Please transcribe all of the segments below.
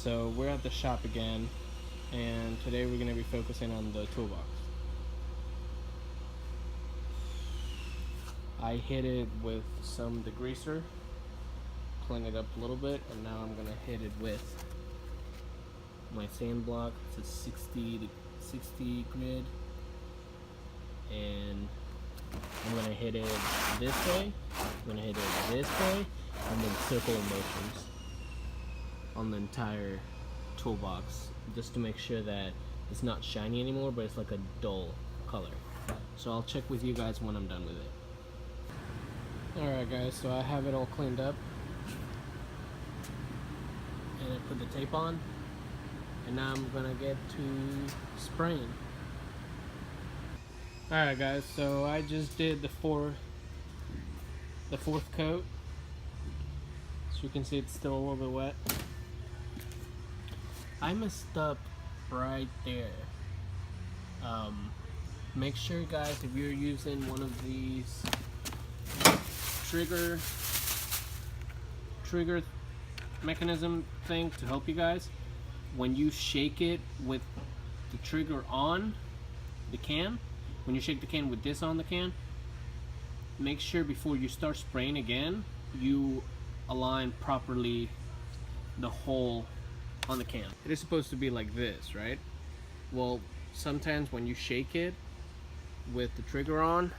So we're at the shop again, and today we're going to be focusing on the toolbox. I hit it with some degreaser, clean it up a little bit, and now I'm going to hit it with my sand block. It's a 60 grit, and I'm going to hit it this way, I'm going to hit it this way, and then circular motions on the entire toolbox, just to make sure that it's not shiny anymore, but it's like a dull color. So I'll check with you guys when I'm done with it. Alright guys, so I have it all cleaned up, and I put the tape on, and now I'm gonna get to spraying. Alright guys, so I just did the fourth coat. So you can see it's still a little bit wet. I messed up right there. Make sure guys, if you're using one of these trigger mechanism thing to help you guys, when you shake it with the trigger on the can, when you shake the can with this on the can, make sure before you start spraying again, you align properly the hole on the can. It is supposed to be like this, right? Well, sometimes when you shake it with the trigger on,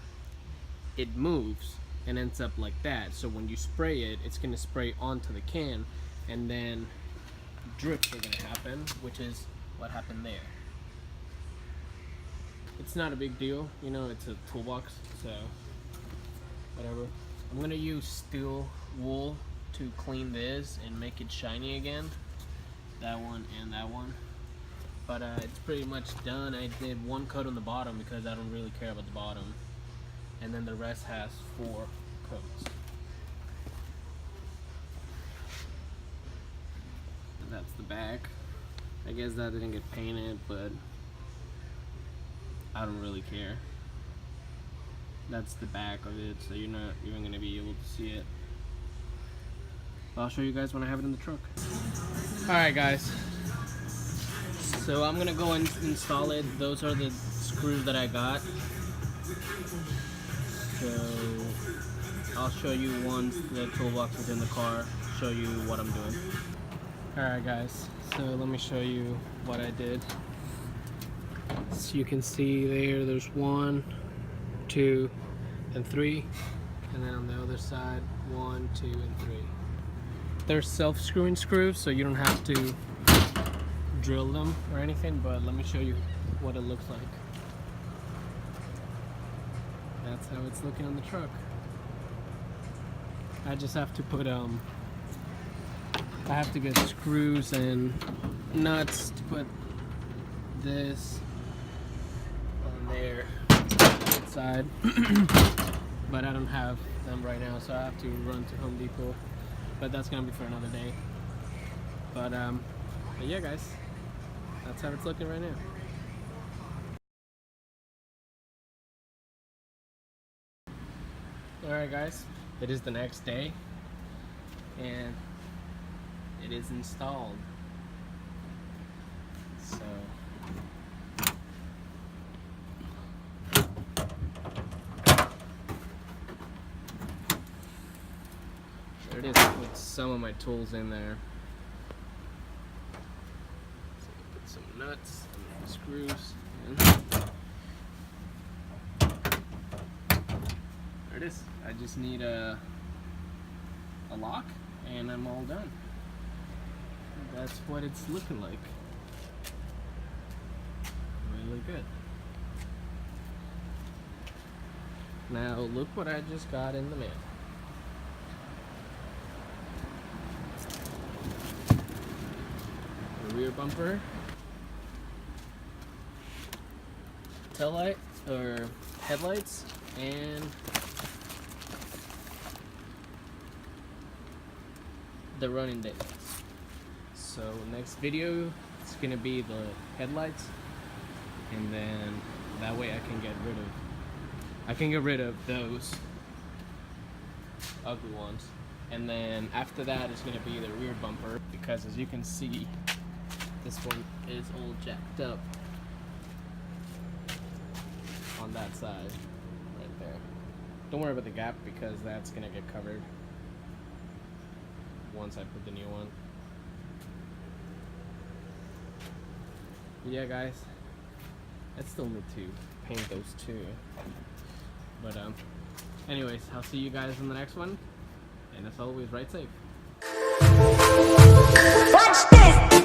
it moves and ends up like that. So when you spray it, it's going to spray onto the can, and then drips are going to happen, which is what happened there. It's not a big deal, you know, it's a toolbox, so whatever. I'm going to use steel wool to clean this and make it shiny again. That one and that one. But it's pretty much done. I did one coat on the bottom because I don't really care about the bottom. And then the rest has 4 coats. And that's the back. I guess that didn't get painted, but I don't really care. That's the back of it, so you're not even going to be able to see it. I'll show you guys when I have it in the truck. Alright guys, so I'm gonna go and install it. Those are the screws that I got. So I'll show you once the toolbox is in the car, show you what I'm doing. Alright guys, so let me show you what I did. So you can see there's 1, 2, and 3. And then on the other side, 1, 2, and 3. They're self-screwing screws, so you don't have to drill them or anything, but let me show you what it looks like. That's how it's looking on the truck. I just have to put I have to get screws and nuts to put this on there inside. But I don't have them right now, so I have to run to Home Depot. But that's gonna be for another day. But yeah guys, that's how it's looking right now. Alright guys, it is the next day, and it is installed. So there it is, with some of my tools in there. So put some nuts and screws in. There it is. I just need a lock and I'm all done. That's what it's looking like. Really good. Now look what I just got in the mail. Rear bumper, tail light or headlights, and the running daylights. So next video, it's gonna be the headlights, and then that way I can get rid of those ugly ones. And then after that, it's gonna be the rear bumper, because as you can see, This one is all jacked up on that side, right there. Don't worry about the gap because that's gonna get covered once I put the new one. But yeah, guys, I still need to paint those too. But anyways, I'll see you guys in the next one, and as always, ride safe. Watch this!